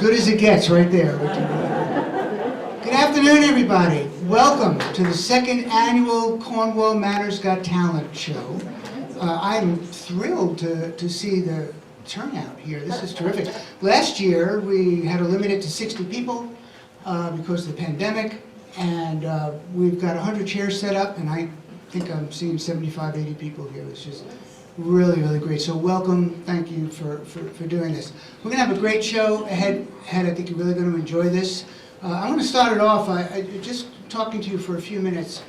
good as it gets right there. Good afternoon, everybody. Welcome to the second annual Cornwall Manor's Got Talent show. I'm thrilled to see the turnout here. This is terrific. Last year, we had to limit it to 60 people because of the pandemic, and we've got 100 chairs set up, and I think I'm seeing 75, 80 people here, which is really, really great. So welcome, thank you for doing this. We're going to have a great show ahead. I think you're really going to enjoy this. I'm going to start it off just talking to you for a few minutes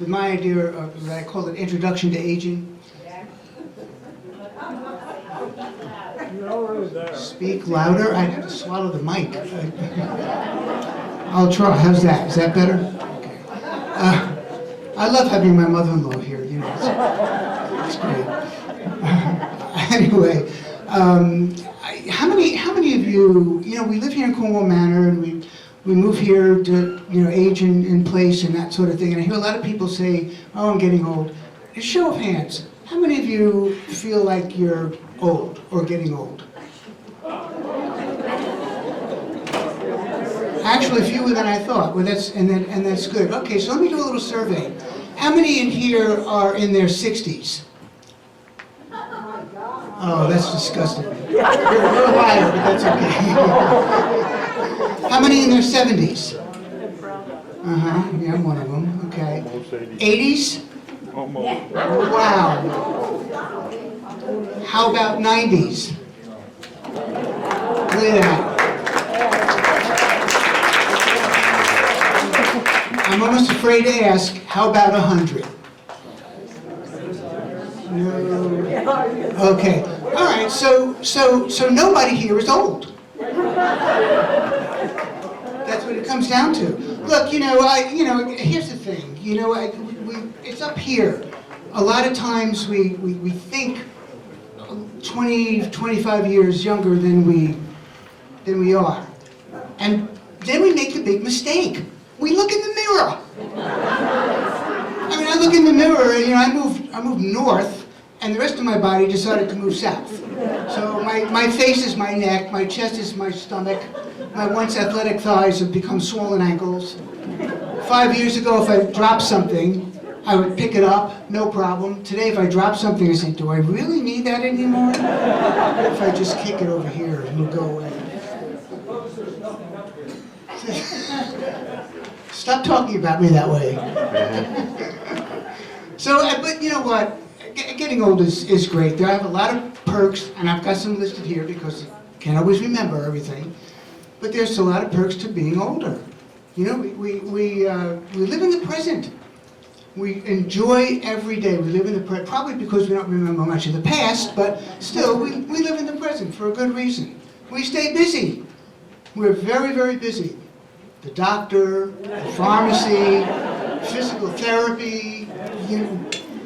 with my idea of what I call an introduction to aging. Speak louder. I have to swallow the mic. I'll try. How's that? Is that better? Okay. I love having my mother-in-law here. You know, it's great. Anyway, how many of you? You know, we live here in Cornwall Manor, and we move here to age in place and that sort of thing. And I hear a lot of people say, "Oh, I'm getting old." A show of hands. How many of you feel like you're old or getting old? Actually, fewer than I thought. Well, that's good. Okay, so let me do a little survey. How many in here are in their 60s? Oh, that's disgusting. You're a little higher, but that's okay. How many in their 70s? Yeah, I'm one of them. Okay. 80s? Wow. How about 90s? Look at that. I'm almost afraid to ask, how about 100? No. Okay. All right. So nobody here is old. That's what it comes down to. Look, here's the thing. It's up here. A lot of times we think 20, 25 years younger than we are, and then we make the big mistake. We look in the mirror. I look in the mirror, and I moved north, and the rest of my body decided to move south. So my face is my neck, my chest is my stomach, my once athletic thighs have become swollen ankles. 5 years ago, if I dropped something, I would pick it up, no problem. Today, if I drop something, I say, do I really need that anymore? If I just kick it over here, it'll go away. Stop talking about me that way. So, but you know what? Getting old is great. I have a lot of perks, and I've got some listed here because I can't always remember everything. But there's a lot of perks to being older. We live in the present. We enjoy every day. We live in the present, probably because we don't remember much of the past, but still, we live in the present for a good reason. We stay busy. We're very, very busy. The doctor, the pharmacy, physical therapy,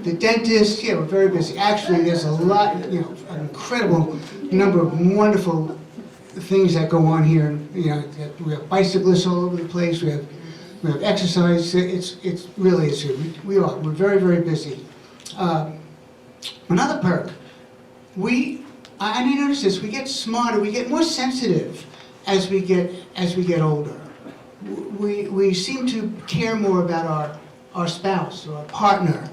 the dentist, we're very busy. Actually, there's a lot, an incredible number of wonderful things that go on here. We have bicyclists all over the place. We have exercise. It's really we're very, very busy. Another perk, I notice this. We get smarter. We get more sensitive as we get older. We seem to care more about our spouse or our partner.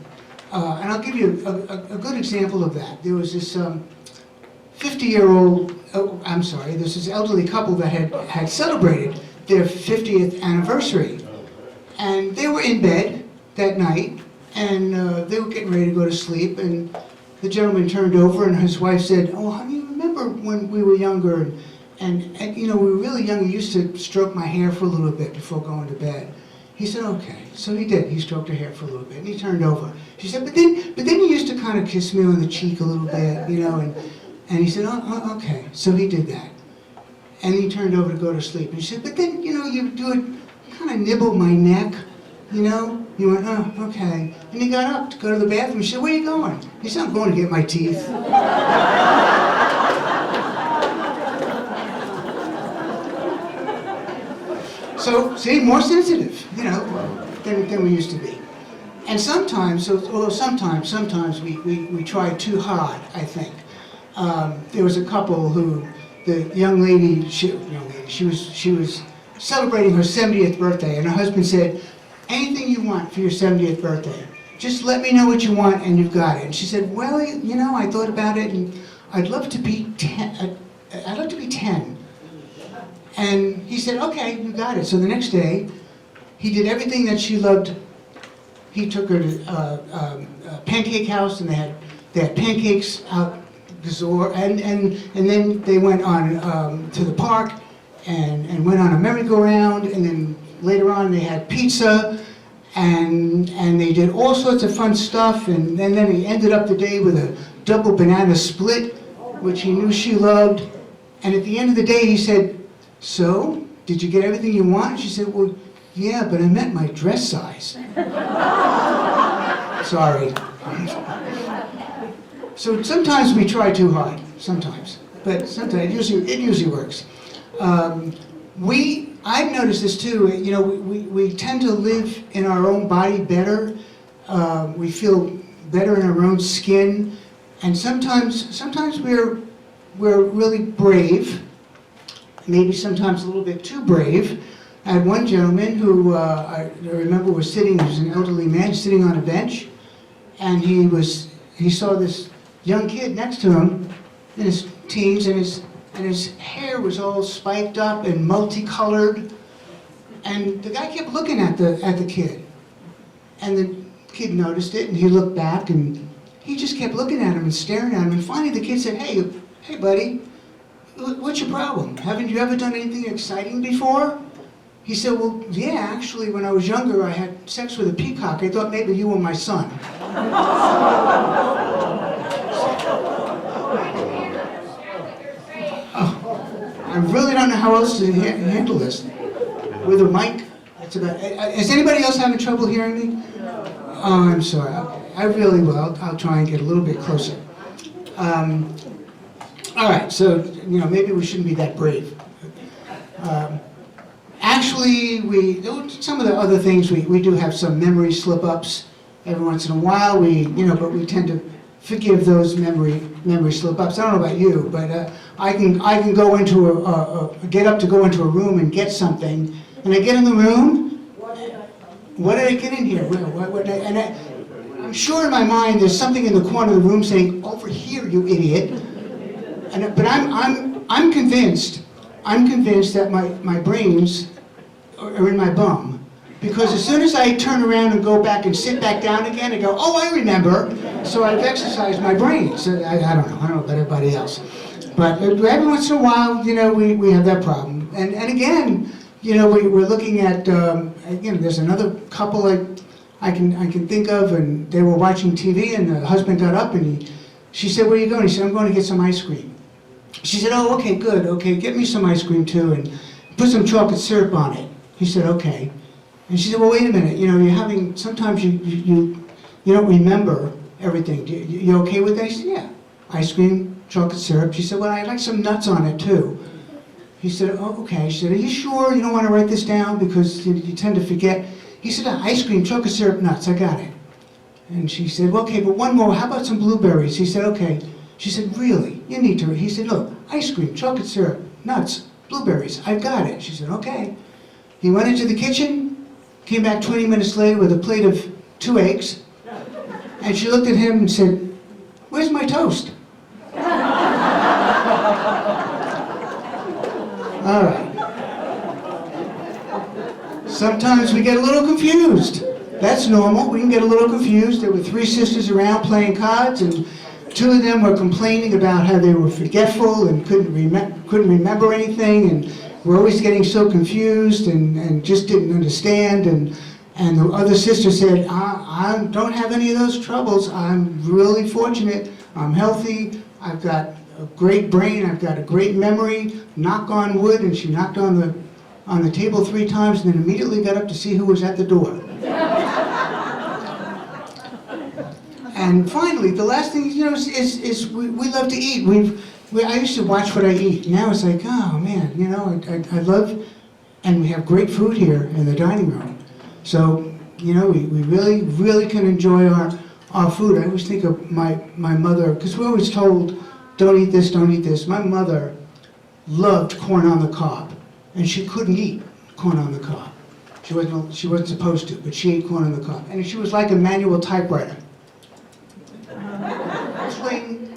And I'll give you a good example of that. There was this 50-year-old, there's this elderly couple that had celebrated their 50th anniversary. And they were in bed that night, and they were getting ready to go to sleep, and the gentleman turned over, and his wife said, "Oh, honey, remember when we were younger, and we were really young, you used to stroke my hair for a little bit before going to bed." He said, "Okay." So he did. He stroked her hair for a little bit, and he turned over. She said, but then you used to kind of kiss me on the cheek a little bit, and he said, "Oh, okay." So he did that. And he turned over to go to sleep. And she said, "But then, you do it, kind of nibble my neck, He went, "Oh, okay." And he got up to go to the bathroom. She said, "Where are you going?" He said, "I'm going to get my teeth." So, see, more sensitive, than we used to be. And sometimes, although sometimes we try too hard, I think. There was a couple who, the young lady, she was celebrating her 70th birthday, and her husband said, anything you want for your 70th birthday, just let me know what you want and you've got it. And she said, well, you know, I thought about it and I'd love to be 10. I'd like to be 10. And he said, okay, you got it. So the next day, he did everything that she loved. He took her to a pancake house, and they had pancakes out gazore, and then they went on to the park and went on a merry-go-round, and then later on they had pizza, and they did all sorts of fun stuff, and then he ended up the day with a double banana split, which he knew she loved. And at the end of the day, he said, so, did you get everything you want? And she said, well, yeah, but I meant my dress size. Sorry. So sometimes we try too hard, sometimes. But sometimes, it usually works. I've noticed this too, you know, we tend to live in our own body better. We feel better in our own skin. And sometimes we're really brave. Maybe sometimes a little bit too brave. I had one gentleman who I remember was sitting, he was an elderly man sitting on a bench, and he saw this young kid next to him in his teens, and his hair was all spiked up and multicolored, and the guy kept looking at the kid, and the kid noticed it, and he looked back, and he just kept looking at him and staring at him, and finally the kid said, hey buddy, what's your problem? Haven't you ever done anything exciting before? He said, well, yeah, actually, when I was younger, I had sex with a peacock. I thought maybe you were my son. I really don't know how else to handle this. With a mic, it's about... Is anybody else having trouble hearing me? Oh, I'm sorry. Okay. I really will. I'll try and get a little bit closer. All right, so, you know, maybe we shouldn't be that brave. Actually, some of the other things, we do have some memory slip-ups every once in a while. But we tend to forgive those memory slip-ups. I don't know about you, but I can go into get up to go into a room and get something, and I get in the room. What did I get in here? I'm sure in my mind there's something in the corner of the room saying, "Over here, you idiot." But I'm convinced that my brains are in my bum, because as soon as I turn around and go back and sit back down again, I go, oh, I remember. So I've exercised my brain. So I don't know about everybody else, but every once in a while, you know, we have that problem. And again, you know, we're looking at there's another couple I can think of, and they were watching TV, and the husband got up and she said, where are you going? He said, I'm going to get some ice cream. She said, oh, okay, good, okay, get me some ice cream too, and put some chocolate syrup on it. He said, okay. And she said, well, wait a minute, you know, sometimes you don't remember everything. You okay with that? He said, yeah, ice cream, chocolate syrup. She said, well, I'd like some nuts on it too. He said, oh, okay. She said, are you sure you don't want to write this down, because you tend to forget? He said, ice cream, chocolate syrup, nuts, I got it. And she said, well, okay, but one more, how about some blueberries? He said, okay. She said, really? You need to. He said, look, ice cream, chocolate syrup, nuts, blueberries, I've got it. She said, okay. He went into the kitchen, came back 20 minutes later with a plate of 2 eggs, and she looked at him and said, where's my toast? All right. Sometimes we get a little confused. That's normal. We can get a little confused. There were 3 sisters around playing cards, and 2 of them were complaining about how they were forgetful and couldn't remember anything, and were always getting so confused and just didn't understand. And the other sister said, I don't have any of those troubles. I'm really fortunate. I'm healthy. I've got a great brain. I've got a great memory. Knock on wood. And she knocked on the table 3 times, and then immediately got up to see who was at the door. And finally, the last thing, you know, is we love to eat. I used to watch what I eat. Now it's like, oh man, you know, I love, and we have great food here in the dining room. So, you know, we really, really can enjoy our food. I always think of my mother, because we're always told, don't eat this, don't eat this. My mother loved corn on the cob, and she couldn't eat corn on the cob. She wasn't supposed to, but she ate corn on the cob. And she was like a manual typewriter. Swing.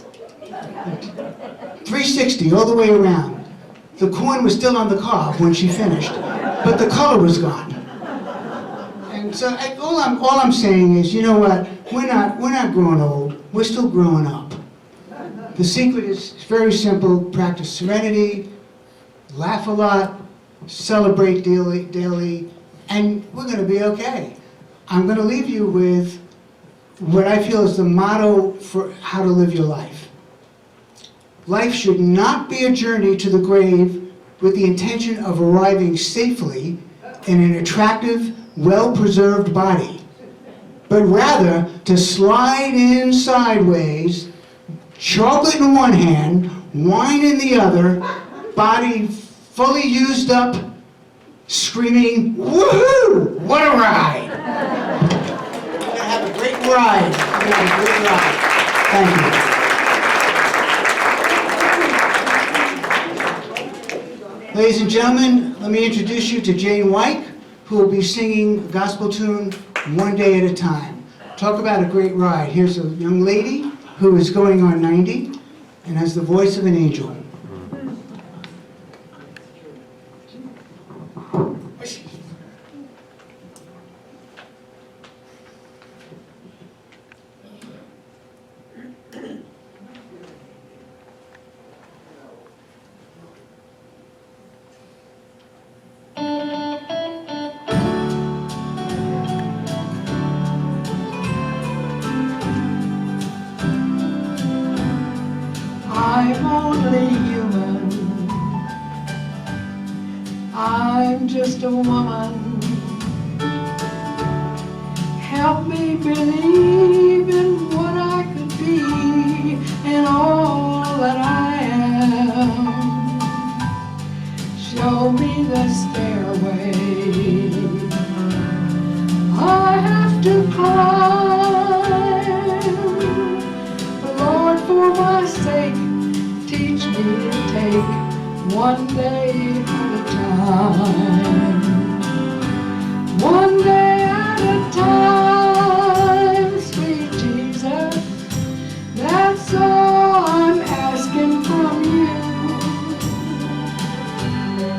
360 all the way around. The corn was still on the cob when she finished, but the color was gone. And so all I'm saying is, you know what? We're not growing old. We're still growing up. The secret is very simple. Practice serenity, laugh a lot, celebrate daily, and we're going to be okay. I'm going to leave you with what I feel is the motto for how to live your life. Life should not be a journey to the grave with the intention of arriving safely in an attractive, well-preserved body, but rather to slide in sideways, chocolate in one hand, wine in the other, body fully used up, screaming, woohoo! What a ride! We're going to have a great ride. We're going to have a great ride. Thank you. Ladies and gentlemen, let me introduce you to Jane White, who will be singing a gospel tune one day at a time. Talk about a great ride. Here's a young lady who is going on 90 and has the voice of an angel. I'm only human. I'm just a woman. Help me believe in what I could be and all that I am. Show me the stairway I have to climb. Lord, for my sake, teach me to take one day at a time. One day at a time, sweet Jesus. That's all I'm asking from you.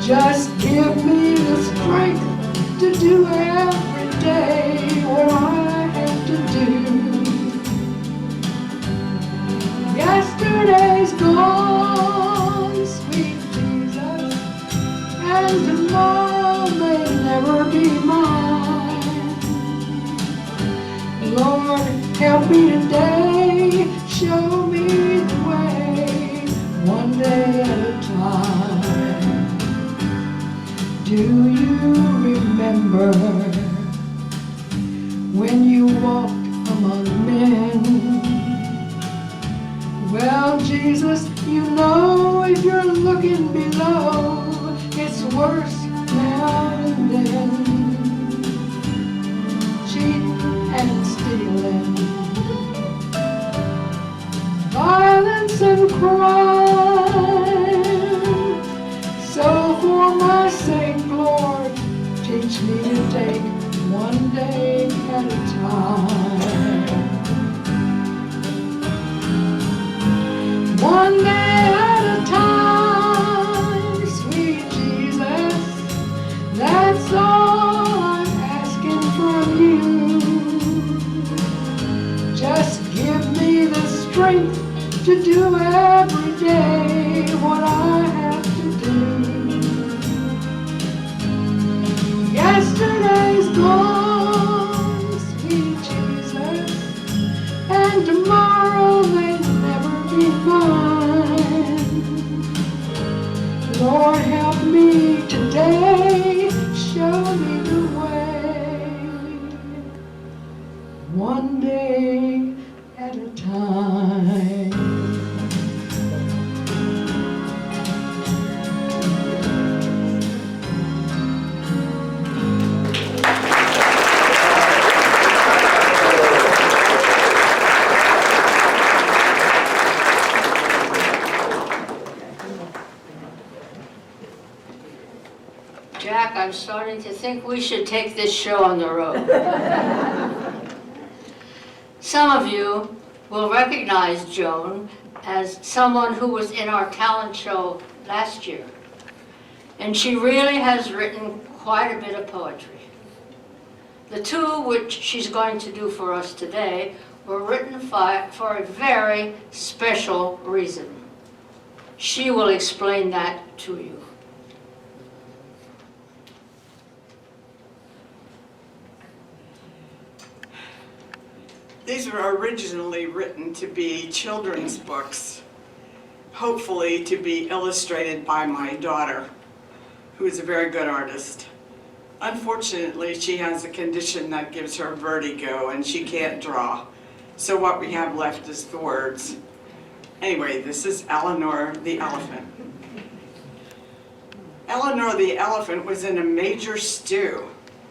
Just give me the strength to do every day what I have to do. Yesterday's gone, sweet Jesus, and tomorrow may never be mine. Lord, help me today, show me the way, one day at a time. Do you remember when you walked among men? Well, Jesus, you know if you're looking below, it's worse now than then. Cheating and stealing, violence and crime. So for my sake, Lord, teach me to take one day at a time. One day at a time, sweet Jesus, that's all I'm asking from you. Just give me the strength to do every day what I have to do. Yesterday's gone, sweet Jesus, and tomorrow may never be mine. Lord, help me today, show me the way, one day at a time. think we should take this show on the road. Some of you will recognize Joan as someone who was in our talent show last year. And she really has written quite a bit of poetry. The two which she's going to do for us today were written for a very special reason. She will explain that to you. These were originally written to be children's books, hopefully to be illustrated by my daughter, who is a very good artist. Unfortunately, she has a condition that gives her vertigo and she can't draw. So what we have left is the words. Anyway, this is Eleanor the Elephant. Eleanor the Elephant was in a major stew.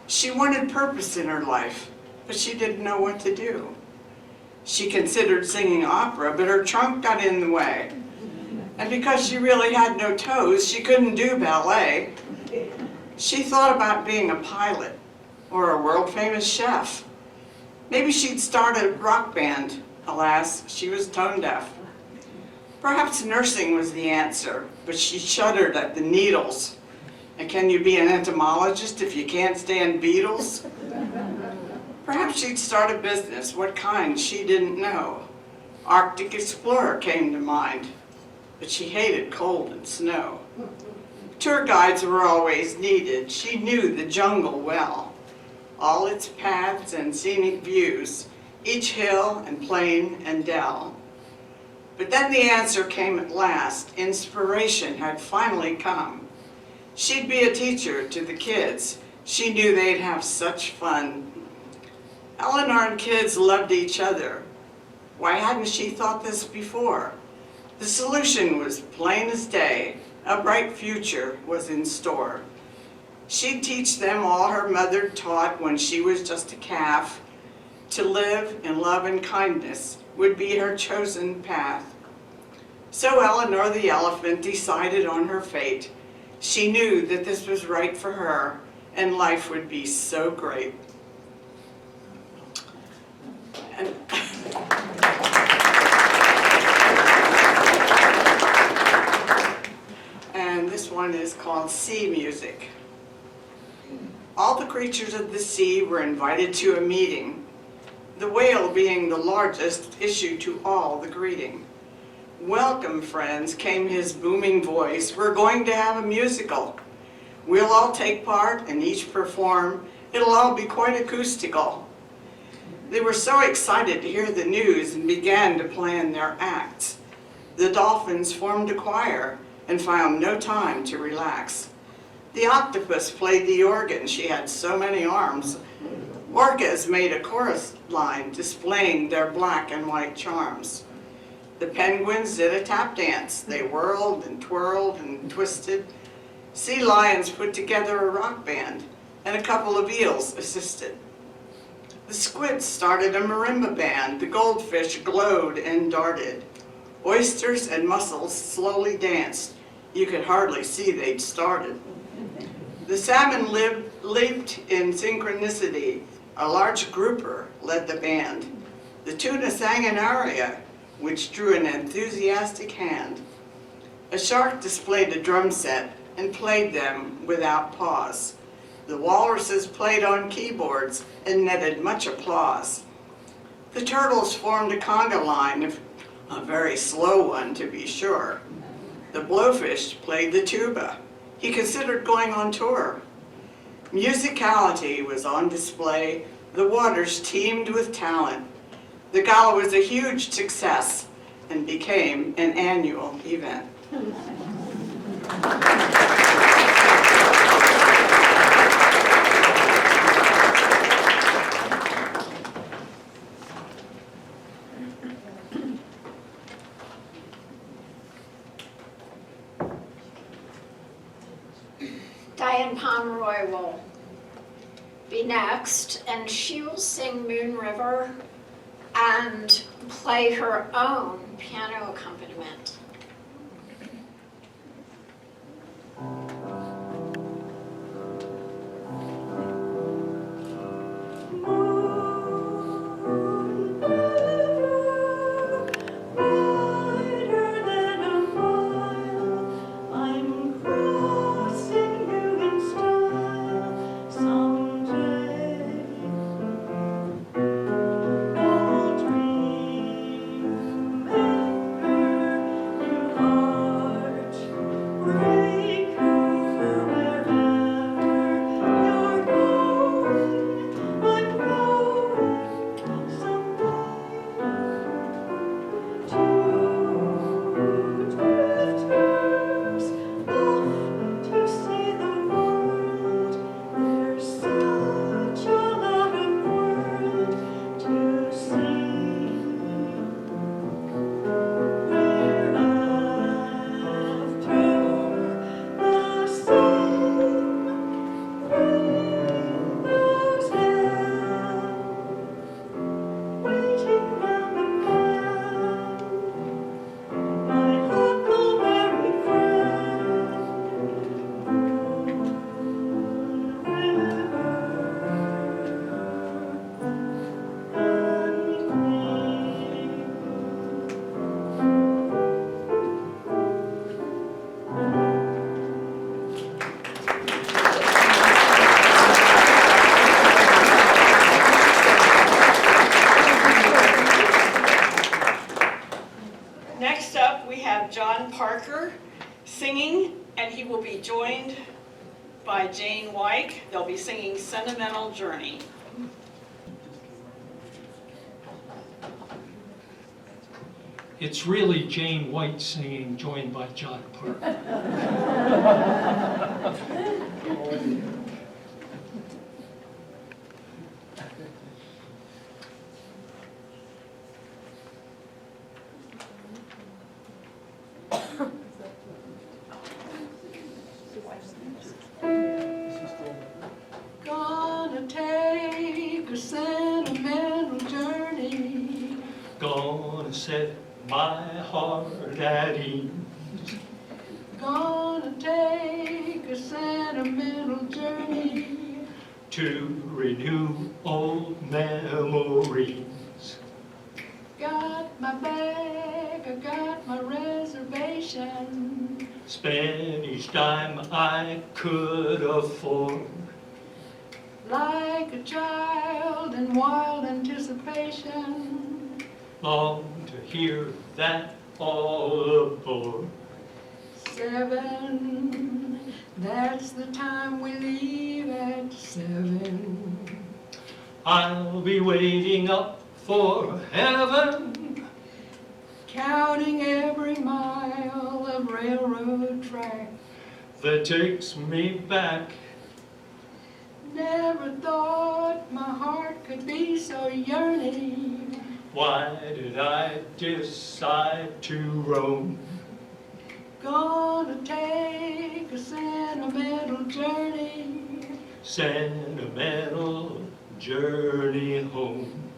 She wanted purpose in her life, but she didn't know what to do. She considered singing opera, but her trunk got in the way. And because she really had no toes, she couldn't do ballet. She thought about being a pilot or a world-famous chef. Maybe she'd start a rock band. Alas, she was tone deaf. Perhaps nursing was the answer, but she shuddered at the needles. And can you be an entomologist if you can't stand beetles? Perhaps she'd start a business. What kind? She didn't know. Arctic explorer came to mind, but she hated cold and snow. Tour guides were always needed. She knew the jungle well, all its paths and scenic views, each hill and plain and dell. But then the answer came at last. Inspiration had finally come. She'd be a teacher to the kids. She knew they'd have such fun. Eleanor and kids loved each other. Why hadn't she thought this before? The solution was plain as day. A bright future was in store. She'd teach them all her mother taught when she was just a calf. To live in love and kindness would be her chosen path. So Eleanor the Elephant decided on her fate. She knew that this was right for her, and life would be so great. And this one is called Sea Music. All the creatures of the sea were invited to a meeting. The whale, being the largest, issued to all the greeting. "Welcome, friends," came his booming voice. "We're going to have a musical. We'll all take part and each perform. It'll all be quite acoustical." They were so excited to hear the news and began to plan their acts. The dolphins formed a choir and found no time to relax. The octopus played the organ. She had so many arms. Orcas made a chorus line displaying their black and white charms. The penguins did a tap dance. They whirled and twirled and twisted. Sea lions put together a rock band, and a couple of eels assisted. The squid started a marimba band. The goldfish glowed and darted. Oysters and mussels slowly danced. You could hardly see they'd started. The salmon leaped in synchronicity. A large grouper led the band. The tuna sang an aria, which drew an enthusiastic hand. A shark displayed a drum set and played them without pause. The walruses played on keyboards and netted much applause. The turtles formed a conga line, a very slow one to be sure. The blowfish played the tuba. He considered going on tour. Musicality was on display. The waters teemed with talent. The gala was a huge success and became an annual event. Diane Pomeroy will be next, and she will sing Moon River and play her own piano accompaniment. he will be joined by Jane Wyke. They'll be singing Sentimental Journey. It's really Jane White singing, joined by John Park. Gonna take a sentimental journey. Gonna set my heart at ease. Gonna take a sentimental journey. To renew old memories. Got my bag, I got my reservation. Spend each dime I could afford. Like a child in wild anticipation. Long to hear that all aboard. 7, that's the time we leave at 7. I'll be waiting up for heaven. Counting every mile of railroad track. That takes me back. Never thought my heart could be so yearning. Why did I decide to roam? Gonna take a sentimental journey. Sentimental journey home.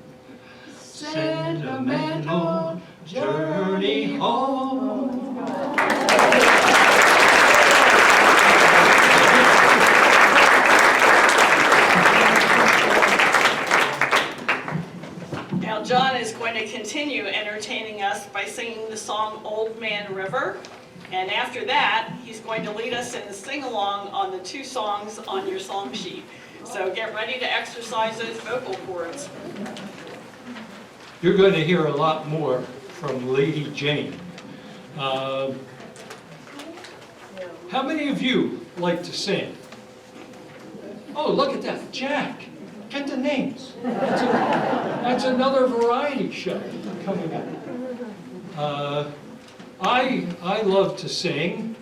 Sentimental journey home. Now John is going to continue entertaining us by singing the song Old Man River. And after that, he's going to lead us in the sing-along on the 2 songs on your song sheet. So get ready to exercise those vocal cords. You're going to hear a lot more from Lady Jane. How many of you like to sing? Oh, look at that, Jack. Get the names. That's another variety show coming up. I love to sing,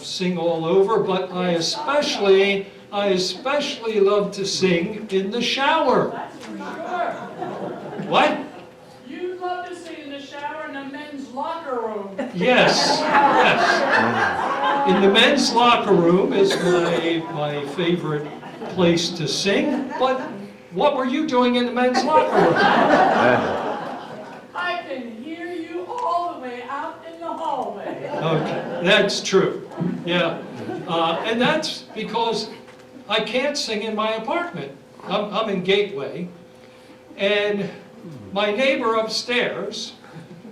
sing all over, but I especially love to sing in the shower. What? You love to sing in the shower in the men's locker room. Yes, yes. In the men's locker room is my favorite place to sing, but what were you doing in the men's locker room? I can hear you all the way out in the hallway. Okay, that's true, yeah. And that's because I can't sing in my apartment. I'm in Gateway, and my neighbor upstairs,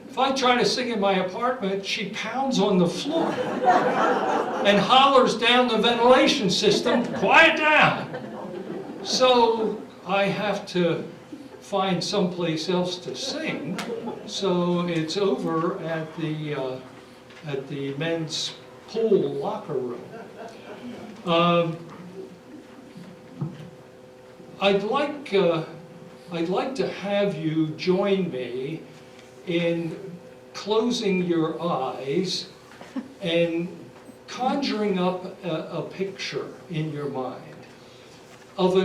if I try to sing in my apartment, she pounds on the floor and hollers down the ventilation system, "Quiet down!" So I have to find someplace else to sing. So it's over at the men's pool locker room. I'd like to have you join me in closing your eyes and conjuring up a picture in your mind of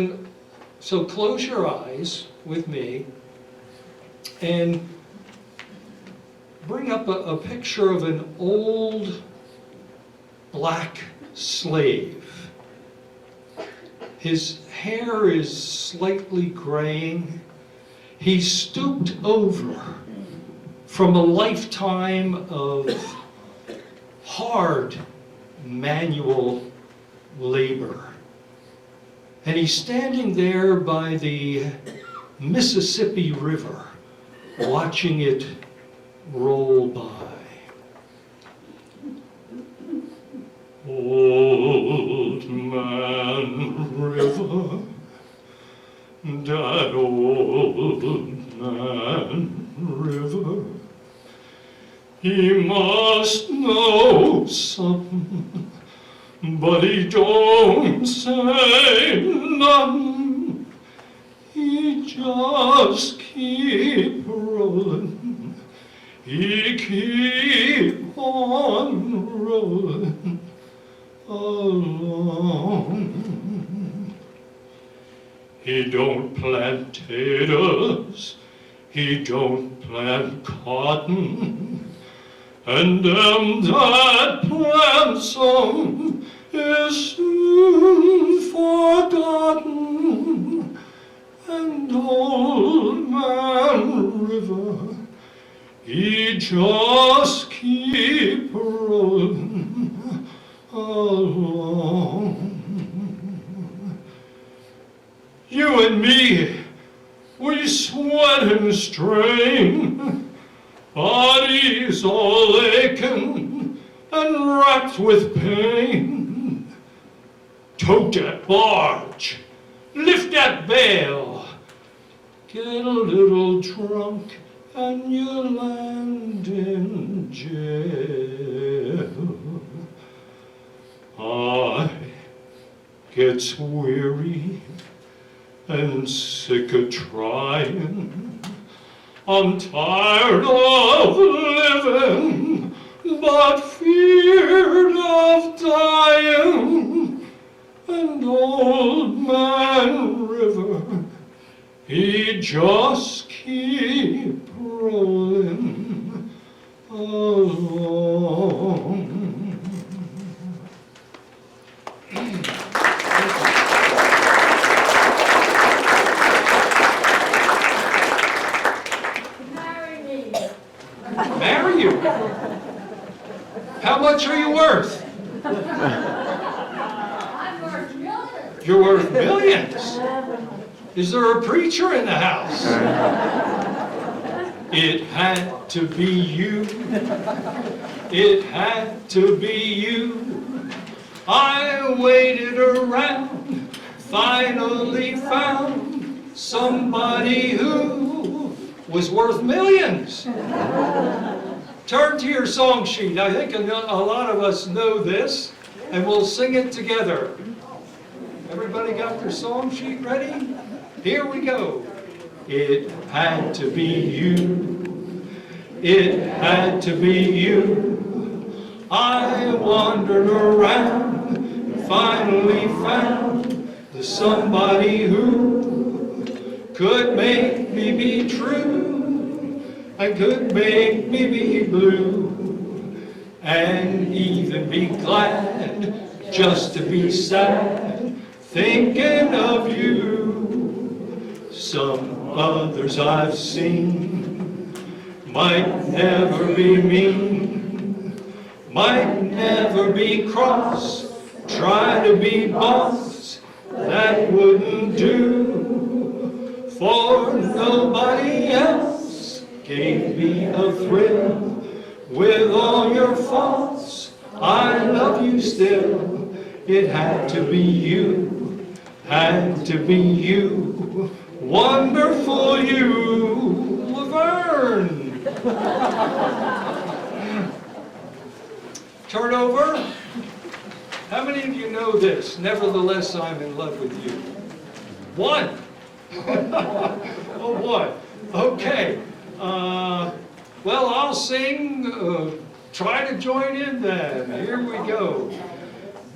so close your eyes with me and bring up a picture of an old black slave. His hair is slightly graying. He's stooped over from a lifetime of hard manual labor. And he's standing there by the Mississippi River, watching it roll by. Old Man River, that old man River, he must know something but he don't say nothing. He just keep rolling. He keep on rolling along. He don't plant potatoes, he don't plant cotton, and them that plants 'em is soon forgotten. And old man River, he just keep rolling along. You and me, we sweat and strain, bodies all aching and racked with pain. Tote that barge, lift that bale, get a little drunk and you land in jail. I gets weary and sick of trying. I'm tired of living, but feared of dying. And old man River, he just keep rolling along. Marry you? How much are you worth? I'm worth millions. You're worth millions. Is there a preacher in the house? It had to be you. It had to be you. I waited around, finally found somebody who was worth millions. Turn to your song sheet. I think a lot of us know this, and we'll sing it together. Everybody got their song sheet ready? Here we go. It had to be you. It had to be you. I wandered around and finally found the somebody who could make me be true and could make me be blue and even be glad just to be sad thinking of you. Some others I've seen might never be mean, might never be cross, try to be boss, that wouldn't do, for nobody else gave me a thrill. With all your faults, I love you still. It had to be you, had to be you, wonderful you, Laverne. Turn over. How many of you know this? Nevertheless, I'm in love with you. One. Oh boy. Okay. Well, I'll sing. Try to join in then. Here we go.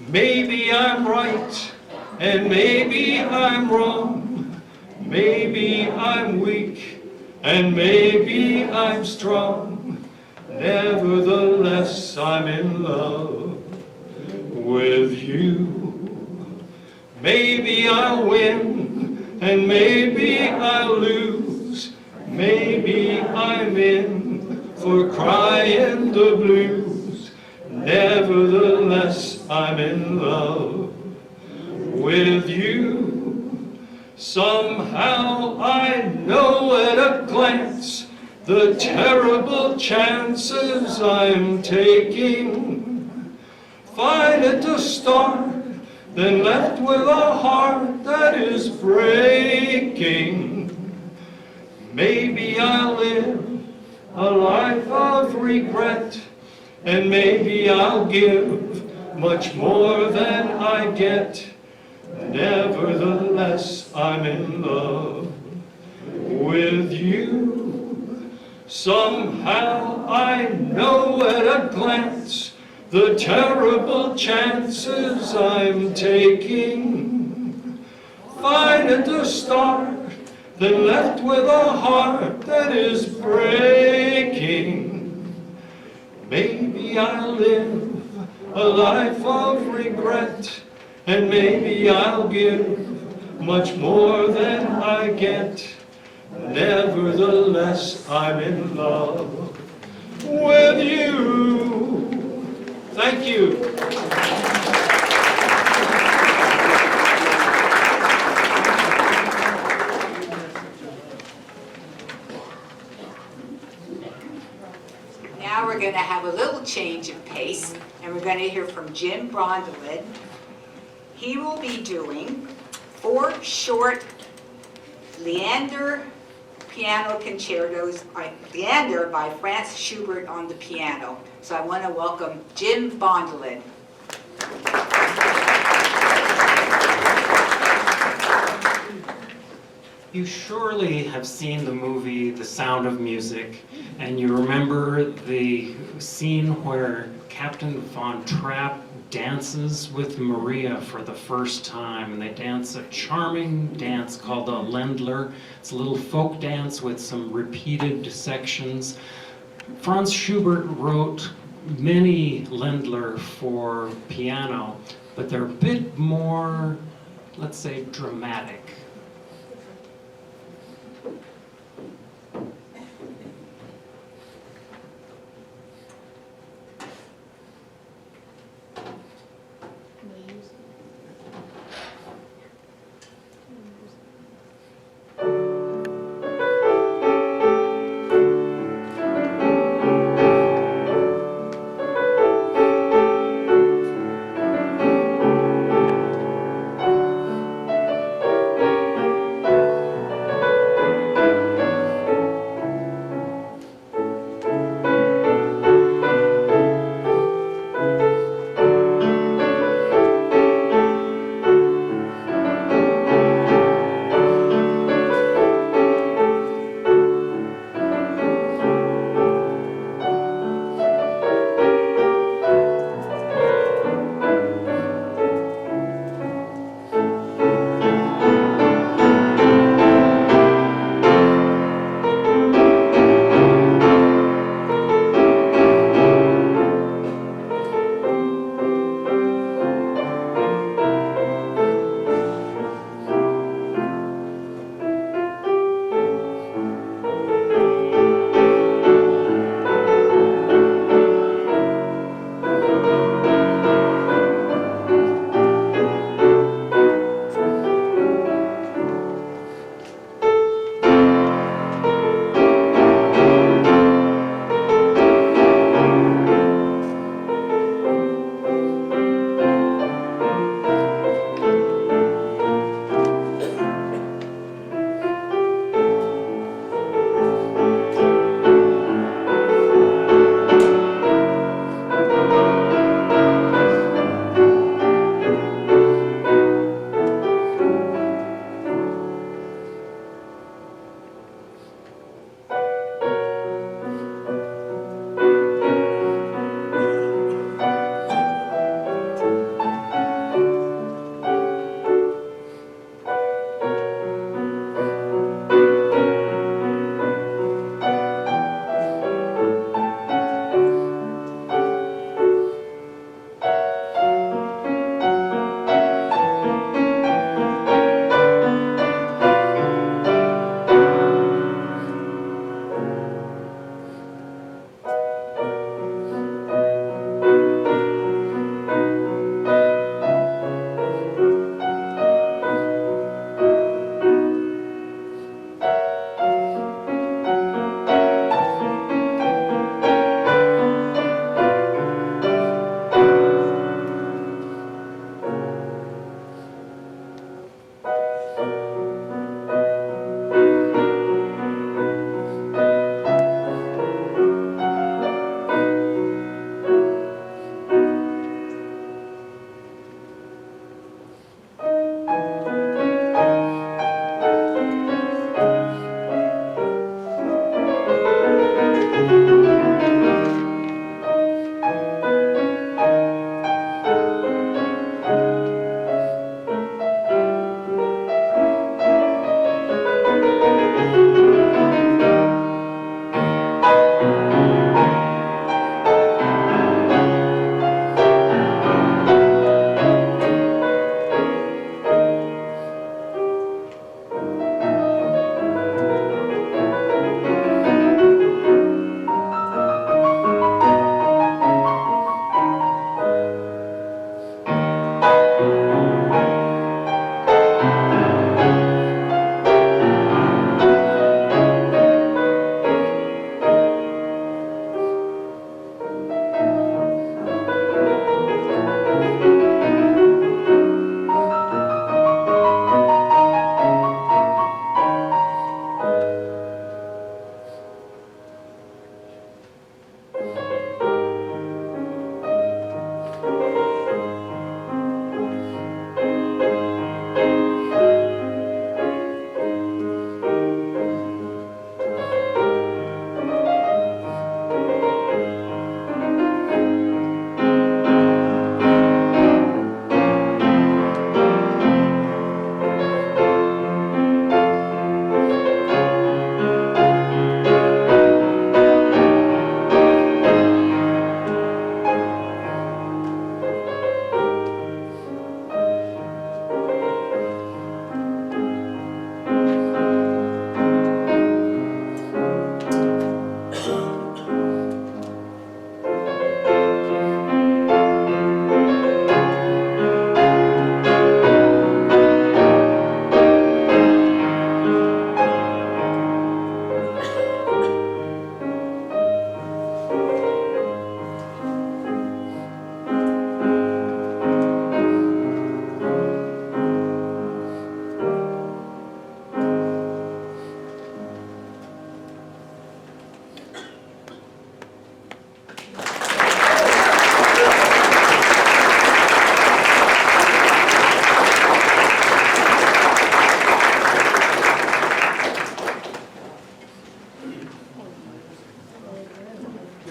Maybe I'm right, and maybe I'm wrong. Maybe I'm weak, and maybe I'm strong. Nevertheless, I'm in love with you. Maybe I'll win, and maybe I'll lose. Maybe I'm in for crying the blues. Nevertheless, I'm in love with you. Somehow I know at a glance the terrible chances I'm taking. Fine at the start, then left with a heart that is breaking. Maybe I'll live a life of regret, and maybe I'll give much more than I get. Nevertheless, I'm in love with you. Somehow I know at a glance the terrible chances I'm taking. Fine at the start, then left with a heart that is breaking. Maybe I'll live a life of regret, and maybe I'll give much more than I get. Nevertheless, I'm in love with you. Thank you. Now we're going to have a little change of pace, and we're going to hear from Jim Brondelin. He will be doing 4 short Leander piano concertos, Leander by Franz Schubert on the piano. So I want to welcome Jim Brondelin. You surely have seen the movie The Sound of Music, and you remember the scene where Captain Von Trapp dances with Maria for the first time, and they dance a charming dance called a Ländler. It's a little folk dance with some repeated sections. Franz Schubert wrote many Ländler for piano, but they're a bit more, let's say, dramatic.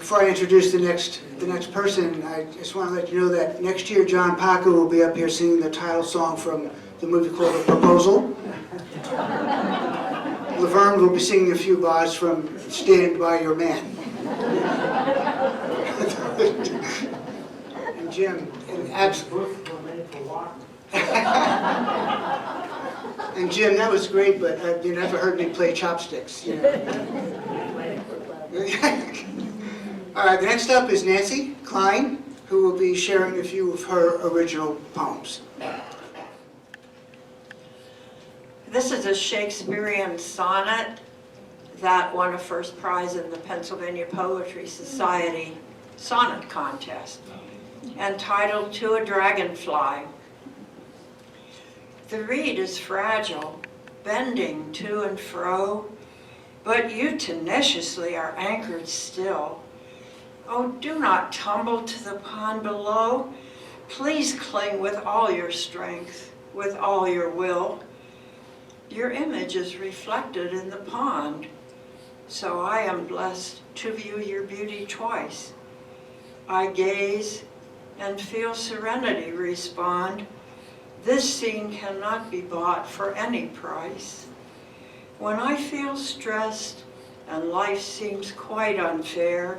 before I introduce the next person, I just want to let you know that next year John Paco will be up here singing the title song from the movie called The Proposal. Laverne will be singing a few bars from Stand By Your Man. And Jim, and Jim, that was great, but you never heard me play chopsticks. You know? All right, the next up is Nancy Klein, who will be sharing a few of her original poems. This is a Shakespearean sonnet that won a first prize in the Pennsylvania Poetry Society sonnet contest, entitled To a Dragonfly. The reed is fragile, bending to and fro, but you tenaciously are anchored still. Oh, do not tumble to the pond below. Please cling with all your strength, with all your will. Your image is reflected in the pond, so I am blessed to view your beauty twice. I gaze and feel serenity respond. This scene cannot be bought for any price. When I feel stressed and life seems quite unfair,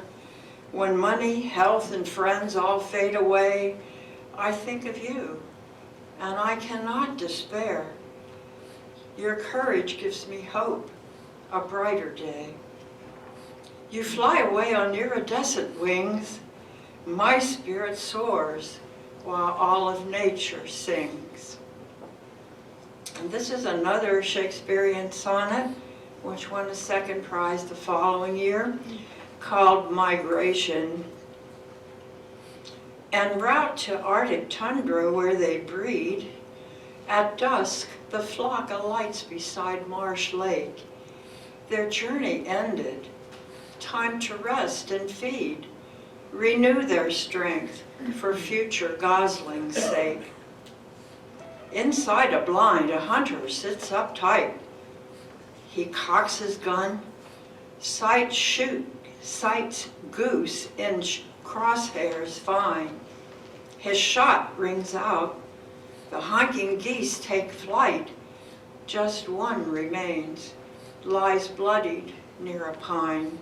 when money, health, and friends all fade away, I think of you, and I cannot despair. Your courage gives me hope, a brighter day. You fly away on iridescent wings. My spirit soars while all of nature sings. And this is another Shakespearean sonnet, which won a second prize the following year, called Migration. En route to Arctic tundra where they breed, at dusk the flock alights beside Marsh Lake. Their journey ended, time to rest and feed, renew their strength for future gosling's sake. Inside a blind, a hunter sits uptight. He cocks his gun, sights goose in crosshairs fine. His shot rings out. The honking geese take flight. Just one remains, lies bloodied near a pine.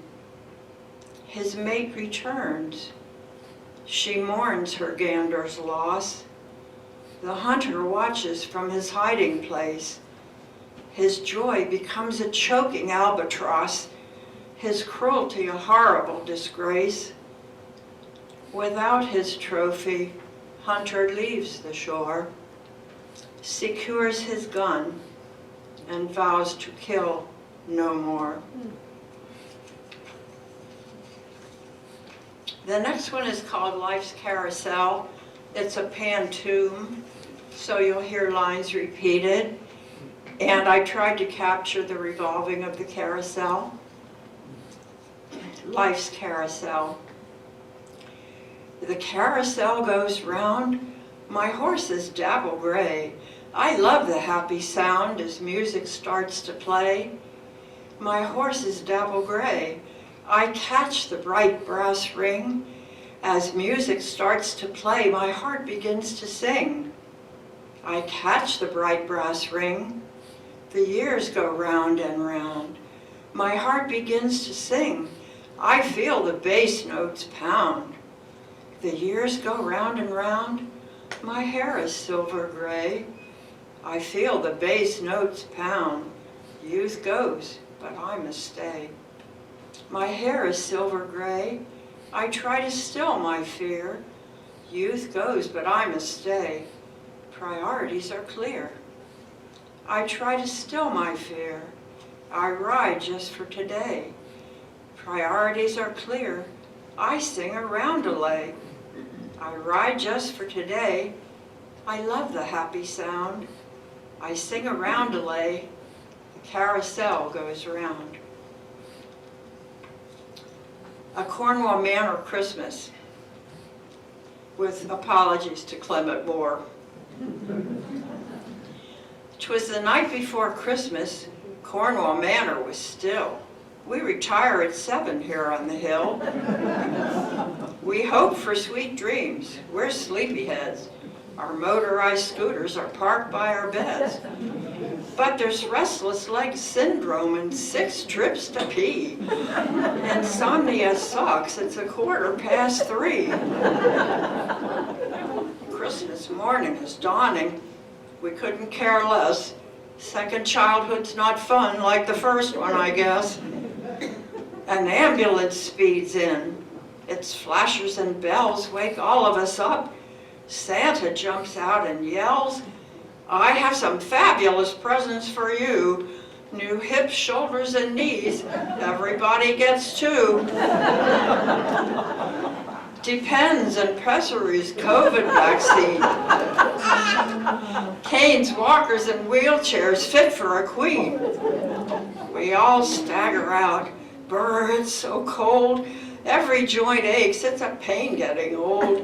His mate returns. She mourns her gander's loss. The hunter watches from his hiding place. His joy becomes a choking albatross, his cruelty a horrible disgrace. Without his trophy, hunter leaves the shore, secures his gun, and vows to kill no more. The next one is called Life's Carousel. It's a pantoum, so you'll hear lines repeated. And I tried to capture the revolving of the carousel. Life's carousel. The carousel goes round, my horse is dapple gray. I love the happy sound as music starts to play. My horse is dapple gray. I catch the bright brass ring. As music starts to play, my heart begins to sing. I catch the bright brass ring. The years go round and round. My heart begins to sing. I feel the bass notes pound. The years go round and round. My hair is silver gray. I feel the bass notes pound. Youth goes, but I must stay. My hair is silver gray. I try to still my fear. Youth goes, but I must stay. Priorities are clear. I try to still my fear. I ride just for today. Priorities are clear. I sing a roundelay. I ride just for today. I love the happy sound. I sing a roundelay. The carousel goes round. A Cornwall Manor Christmas, with apologies to Clement Moore. 'Twas the night before Christmas, Cornwall Manor was still. We retire at 7 here on the hill. We hope for sweet dreams. We're sleepyheads. Our motorized scooters are parked by our beds. But there's restless leg syndrome and 6 trips to pee. Insomnia sucks. It's 3:15. Christmas morning is dawning. We couldn't care less. Second childhood's not fun like the first one, I guess. An ambulance speeds in. Its flashers and bells wake all of us up. Santa jumps out and yells, "I have some fabulous presents for you. New hips, shoulders, and knees. Everybody gets 2. Depends and pessaries, COVID vaccine. Canes, walkers, and wheelchairs fit for a queen." We all stagger out. Brr, it's so cold. Every joint aches. It's a pain getting old.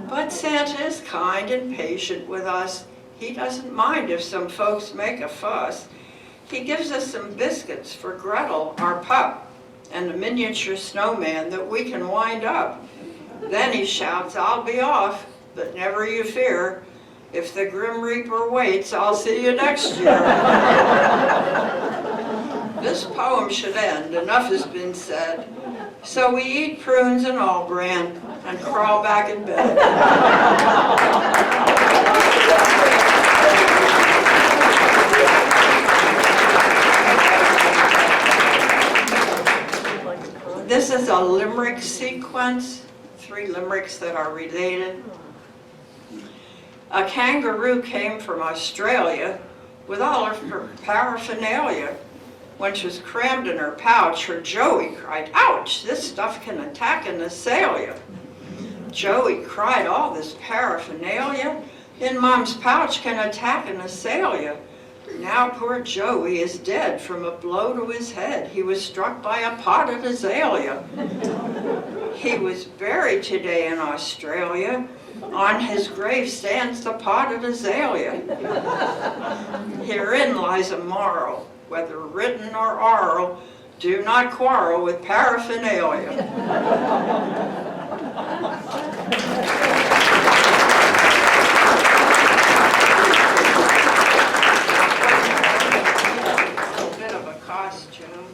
But Santa is kind and patient with us. He doesn't mind if some folks make a fuss. He gives us some biscuits for Gretel, our pup, and a miniature snowman that we can wind up. Then he shouts, "I'll be off, but never you fear. If the Grim Reaper waits, I'll see you next year." This poem should end. Enough has been said. So we eat prunes and all bran and crawl back in bed. This is a limerick sequence, 3 limericks that are related. A kangaroo came from Australia with all of her paraphernalia. When she was crammed in her pouch, her Joey cried, "Ouch, this stuff can attack and assail you." Joey cried, "All this paraphernalia in Mom's pouch can attack and assail you." Now poor Joey is dead from a blow to his head. He was struck by a potted azalea. He was buried today in Australia. On his grave stands the potted azalea. Herein lies a moral. Whether written or oral, do not quarrel with paraphernalia. A bit of a costume.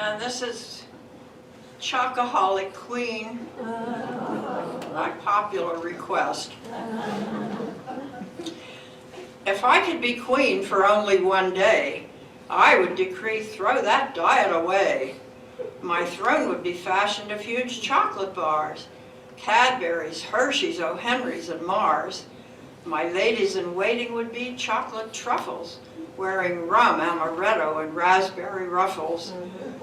And this is Chocoholic Queen, by popular request. If I could be queen for only one day, I would decree throw that diet away. My throne would be fashioned of huge chocolate bars, Cadbury's, Hershey's, O. Henry's, and Mars. My ladies in waiting would be chocolate truffles, wearing rum, amaretto, and raspberry ruffles.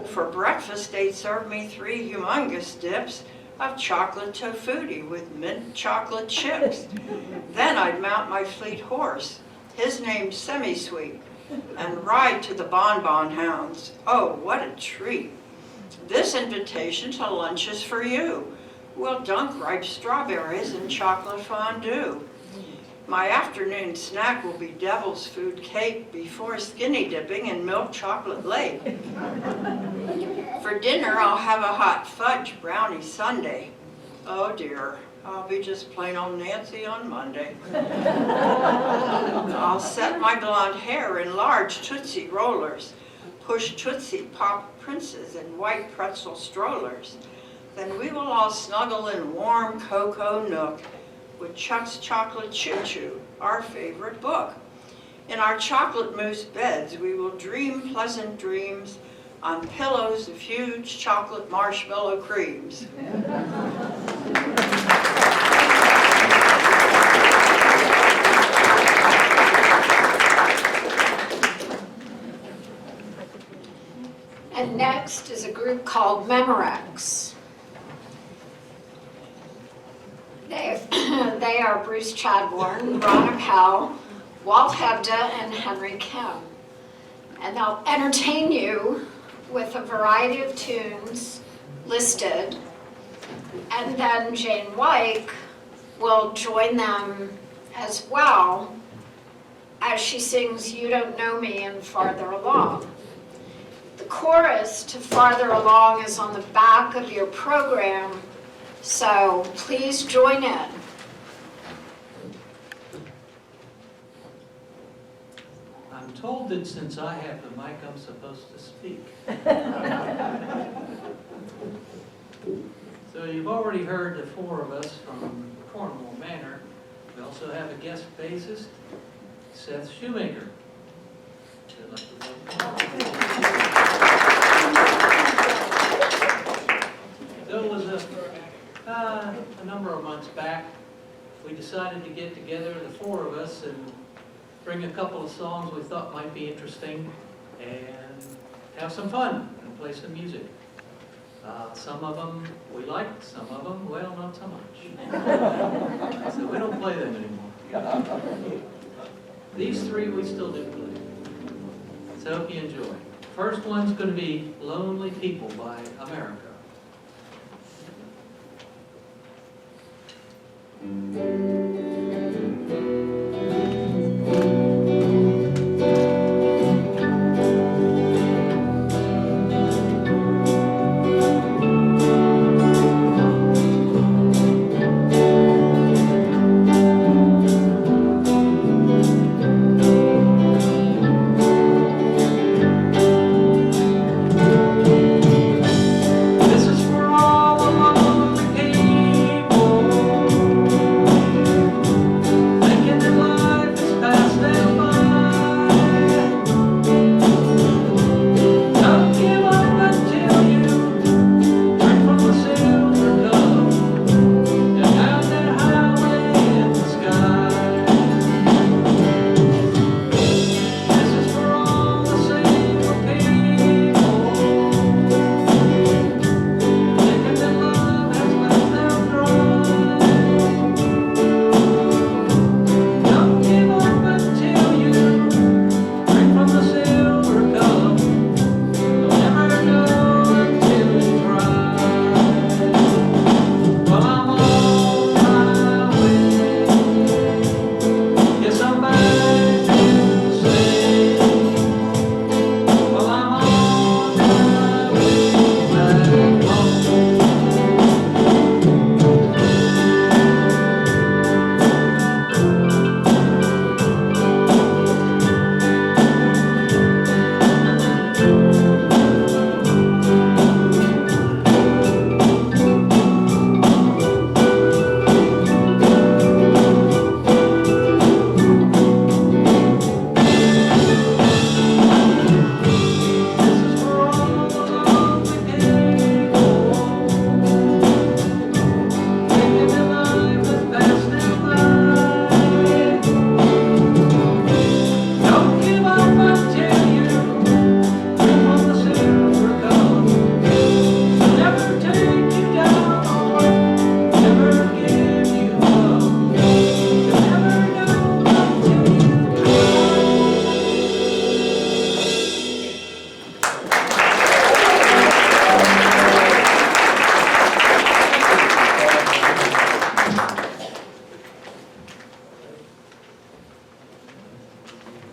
For breakfast, they'd serve me 3 humongous dips of chocolate tofutti with mint chocolate chips. Then I'd mount my fleet horse, his name's Semi-Sweet, and ride to the Bonbon Hounds. Oh, what a treat. This invitation to lunch is for you. We'll dunk ripe strawberries in chocolate fondue. My afternoon snack will be devil's food cake before skinny dipping in milk chocolate lake. For dinner, I'll have a hot fudge brownie sundae. Oh dear, I'll be just plain old Nancy on Monday. I'll set my blonde hair in large Tootsie Rollers, push Tootsie Pop Princes in white pretzel strollers. Then we will all snuggle in warm cocoa nook with Chuck's Chocolate Choo Choo, our favorite book. In our chocolate mousse beds, we will dream pleasant dreams on pillows of huge chocolate marshmallow creams. And And next is a group called Memorex. They are Bruce Chadbourne, Ron Appel, Walt Hebda, and Henry Kim. And they'll entertain you with a variety of tunes listed. And then Jane White will join them as well as she sings You Don't Know Me and Farther Along. The chorus to Farther Along is on the back of your program, so please join in. I'm told that since I have the mic, I'm supposed to speak. So you've already heard the four of us from Cornwall Manor. We also have a guest bassist, Seth Shoemaker. I'd like to welcome him. So it was a number of months back, we decided to get together, the four of us, and bring a couple of songs we thought might be interesting and have some fun and play some music. Some of them we liked, some of them, well, not so much. So we don't play them anymore. These three we still do play. So hope you enjoy. First one's going to be Lonely People by America.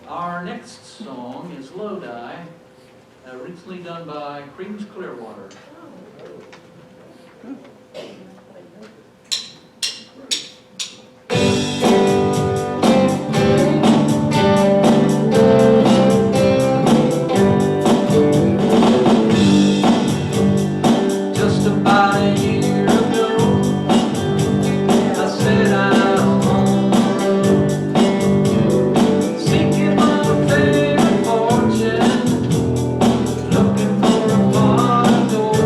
Our next song is Lodi, originally done by Creedence Clearwater. Just about a year ago, I set out home, seeking my favorite fortune, looking for a pot of gold.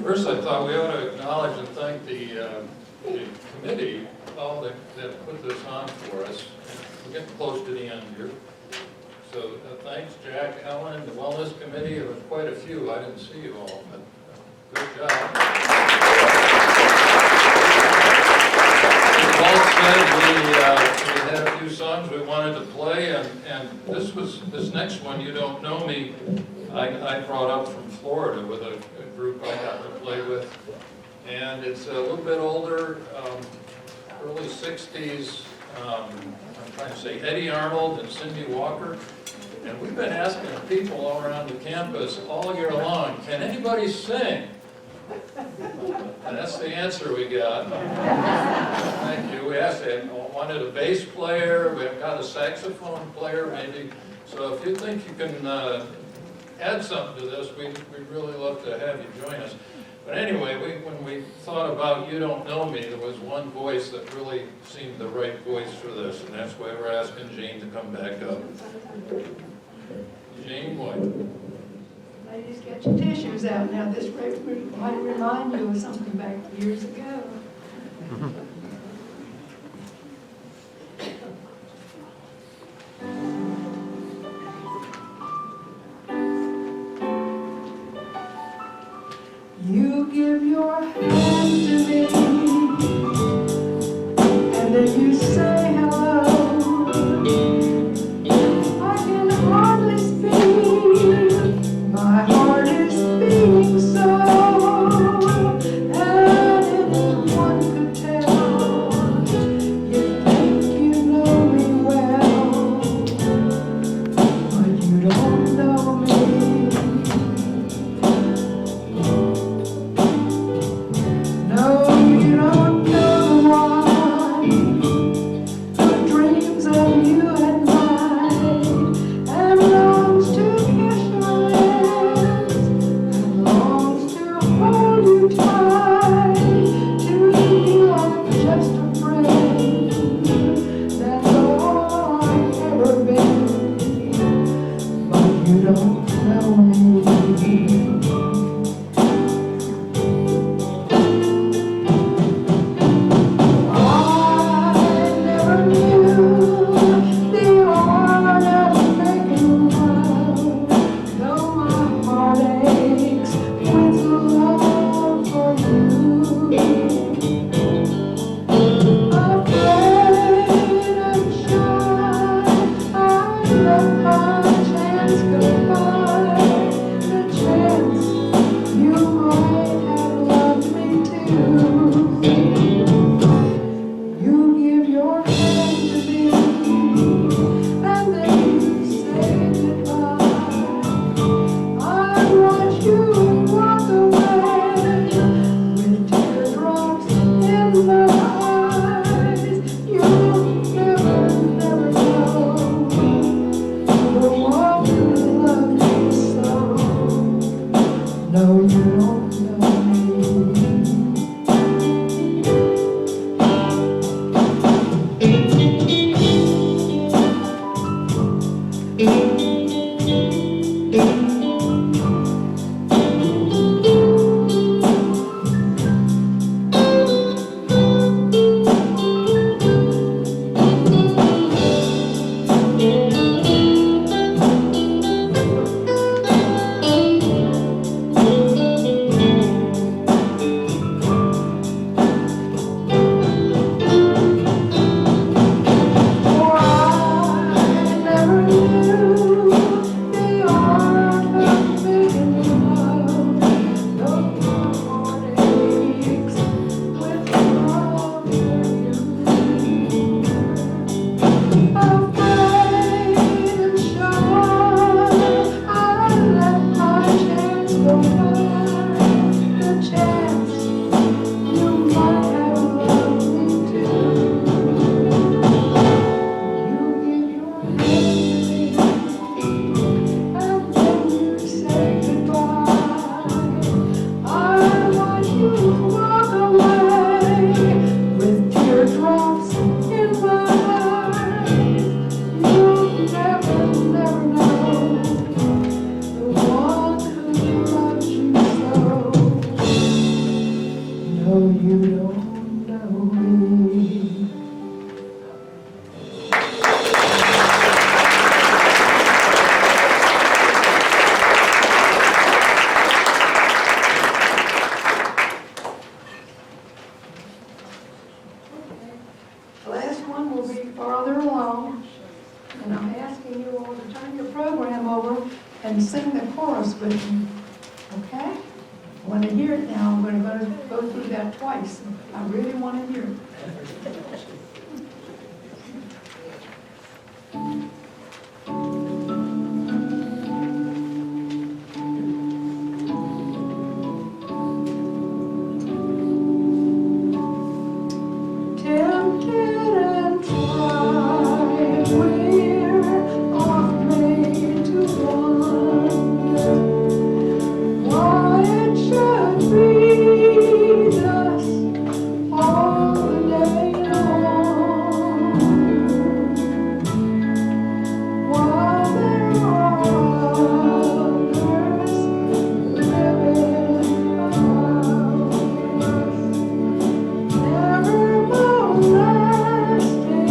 First, I thought we ought to acknowledge and thank the committee, all that put this on for us. We're getting close to the end here. So thanks, Jack, Ellen, the Wellness Committee. There was quite a few. I didn't see you all, but good job. As Walt said, we had a few songs we wanted to play, and this next one, You Don't Know Me, I brought up from Florida with a group I got to play with. And it's a little bit older, early 60s, I'm trying to say Eddie Arnold and Cindy Walker. And we've been asking people all around the campus all year long, can anybody sing? And that's the answer we got. Thank you. We asked, wanted a bass player, we've got a saxophone player maybe. So if you think you can add something to this, we'd really love to have you join us. But anyway, when we thought about You Don't Know Me, there was one voice that really seemed the right voice for this, and that's why we're asking Jane to come back up. Jane White. Ladies, get your tissues out now. This might remind you of something back years ago. You give your hand to me, and then you say hello. I can hardly speak, my heart is beating so, and anyone could tell, you think you know me well, but you don't know me. No, you don't know the one who dreams of you at night and longs to kiss your lips and longs to hold you tight. To you I'm just a friend, that's all I've ever been, but you don't know me. No, you don't know me. over and sing the chorus with me, okay? I want to hear it now. I'm going to go through that twice. I really want to hear it. Tempted and tried, we're oft made to wonder why it should be thus all the day long, while there are others living around us, never more lasting,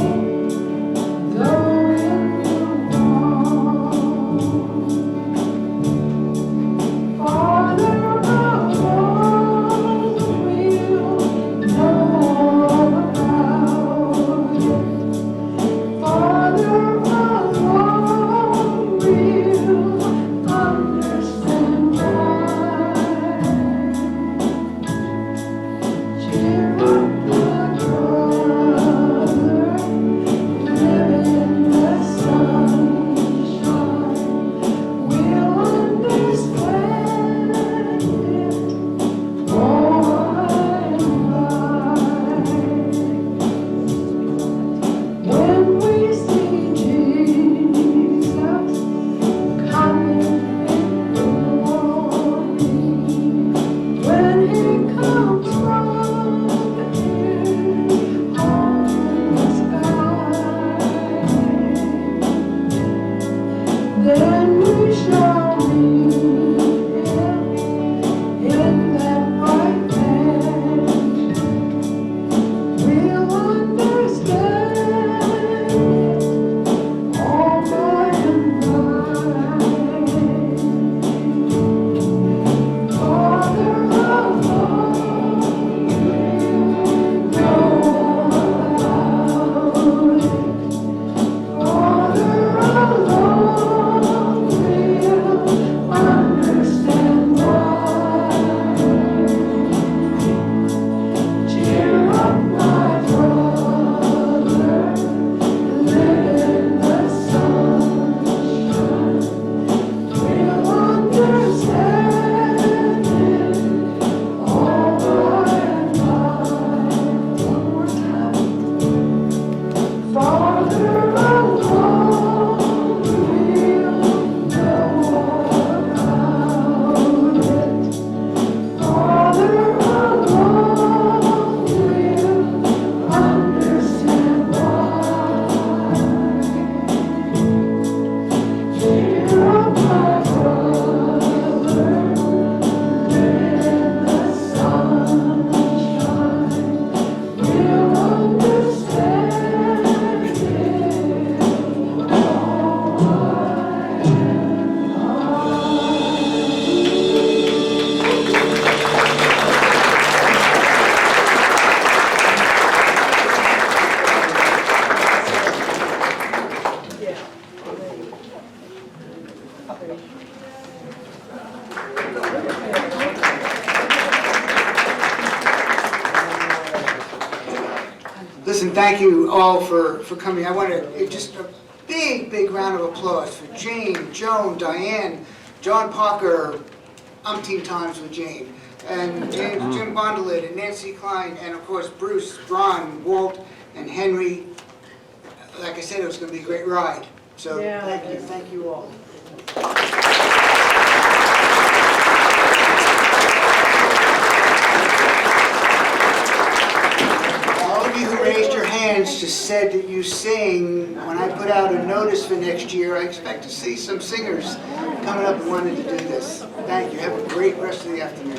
though in the wrong. Farther along we'll know all about it. Farther along we'll understand why. Cheer up, my brother, live in the sunshine. We'll understand it by and by. When we see Jesus coming in the morning, when he comes riding on the sky, then we shall meet him in that bright mansion. We'll understand it all by and by. Farther along we'll know about it. Farther along we'll understand why. Cheer up, my brother, live in the sunshine. We'll understand it all by and by. One more time. Farther along we'll know about it. Farther along we'll understand why. Cheer up, my brother, live in the sunshine. We'll understand it Listen, thank you all for coming. I want to, just a big round of applause for Jane, Joan, Diane, John Parker, umpteen times with Jane, and Jim Bondelit, and Nancy Klein, and of course Bruce, Ron, Walt, and Henry. Like I said, it was going to be a great ride. So thank you all. All of you who raised your hands just said that you sing. When I put out a notice for next year, I expect to see some singers coming up and wanting to do this. Thank you. Have a great rest of the afternoon.